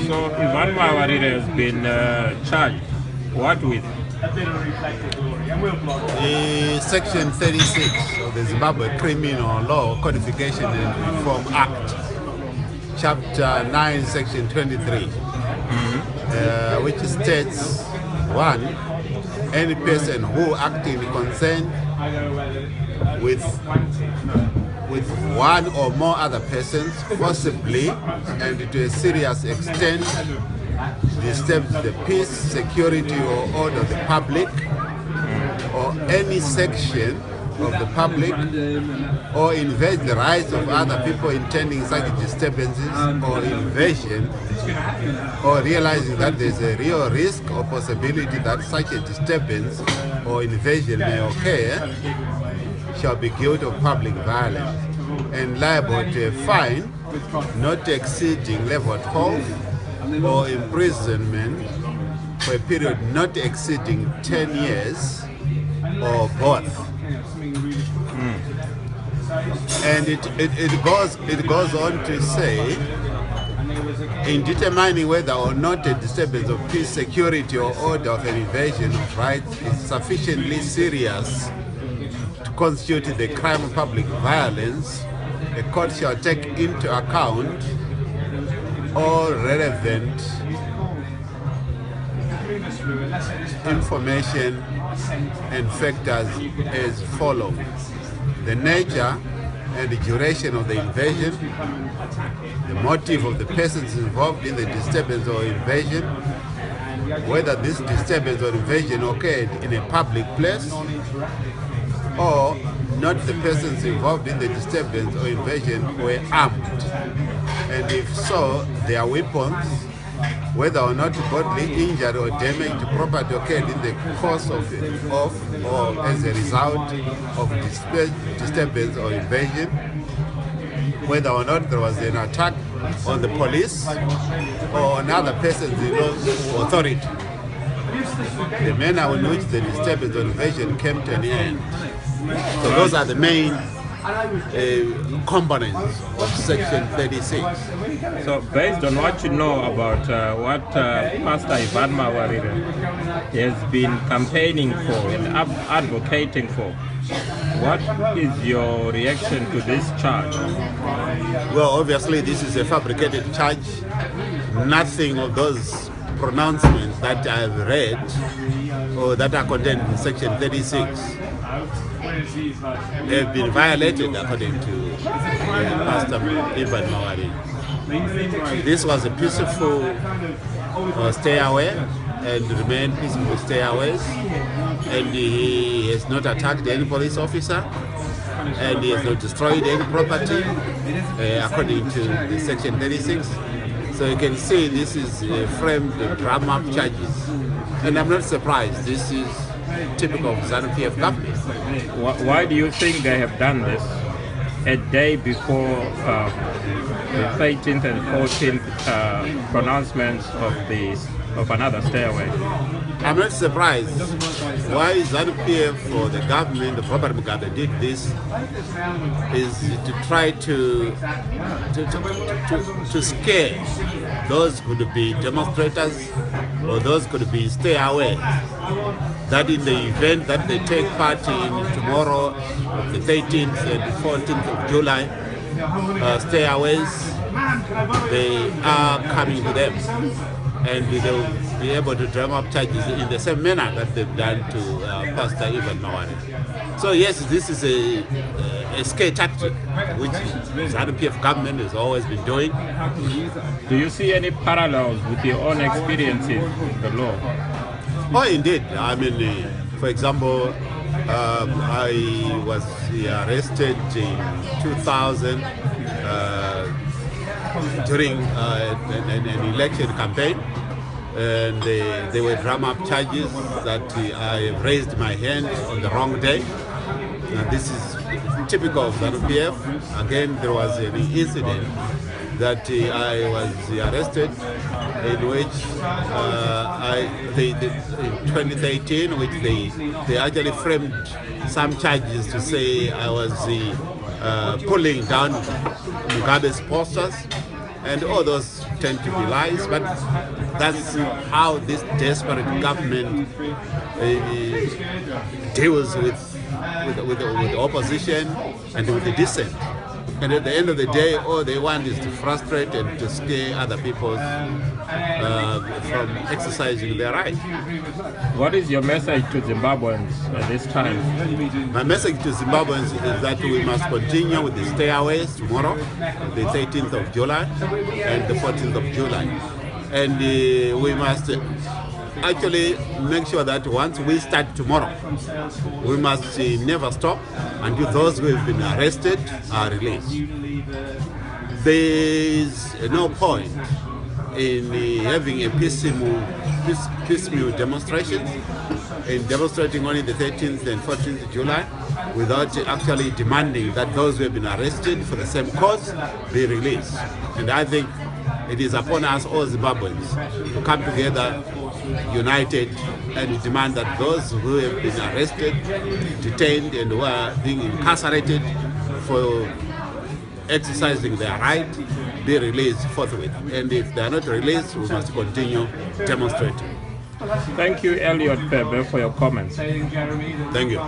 So Evan Mawarire has been charged. What with? The Section 36 of the Zimbabwe Criminal Law Codification and Reform Act, Chapter 9, Section 23, which states, 1, any person who acting in consent with one or more other persons, possibly and to a serious extent, disturbs the peace, security, or order of the public, or any section of the public, or invade the rights of other people intending such disturbances or invasion, or realizing that there is a real risk or possibility that such a disturbance or invasion may occur, shall be guilty of public violence and liable to a fine not exceeding level 12 or imprisonment for a period not exceeding 10 years or both. And it goes on to say, in determining whether or not a disturbance of peace, security, or order of an invasion of rights is sufficiently serious to constitute the crime of public violence, a court shall take into account all relevant information and factors as follows: the nature and the duration of the invasion, the motive of the persons involved in the disturbance or invasion, whether this disturbance or invasion occurred in a public place or not, the persons involved in the disturbance or invasion were armed, and if so, their weapons, whether or not bodily injury or damage to property occurred in the course of or as a result of disturbance or invasion, whether or not there was an attack on the police or on other persons in authority, the manner in which the disturbance or invasion came to an end. So those are the main components of Section 36. So based on what you know about what Pastor Evan Mawarire has been campaigning for and advocating for, what is your reaction to this charge? Well, obviously this is a fabricated charge. Nothing of those pronouncements that I have read or that are contained in Section 36 have been violated according to Pastor Evan Mawarire. This was a peaceful stay away and remain peaceful stay aways, and he has not attacked any police officer and he has not destroyed any property according to the Section 36. So you can see this is framed drum-up charges, and I'm not surprised. This is typical of ZANU PF government. Why do you think they have done this a day before the 13th and 14th pronouncements of another stay away? I'm not surprised. Why ZANU PF or the government of Robert Mugabe did this is to try to scare those could be demonstrators or those could be stay away, that in the event that they take part in tomorrow, the 13th and 14th of July, stay aways, they are coming to them, and they will be able to drum up charges in the same manner that they've done to Pastor Evan Mawarire. So yes, this is a scare tactic which the ZANU PF government has always been doing. Do you see any parallels with your own experiences in the law? Oh, indeed. I mean, for example, I was arrested in 2000 during an election campaign, and they were drum-up charges that I raised my hand on the wrong day. This is typical of ZANU PF. Again, there was an incident that I was arrested, in which in 2013, which they actually framed some charges to say I was pulling down Mugabe's posters, and all those tend to be lies, but that's how this desperate government deals with the opposition and with the dissent. And at the end of the day, all they want is to frustrate and to scare other people from exercising their right. What is your message to Zimbabweans at this time? My message to Zimbabweans is that we must continue with the stayaways tomorrow, the 13th of July and the 14th of July. And we must actually make sure that once we start tomorrow, we must never stop until those who have been arrested are released. There is no point in having a piecemeal demonstrations, in demonstrating only the 13th and 14th of July without actually demanding that those who have been arrested for the same cause be released. And I think it is upon us, all Zimbabweans, to come together united and demand that those who have been arrested, detained, and who are being incarcerated for exercising their right be released forthwith. And if they are not released, we must continue demonstrating. Thank you, Elliot Pfebve, for your comments. Thank you.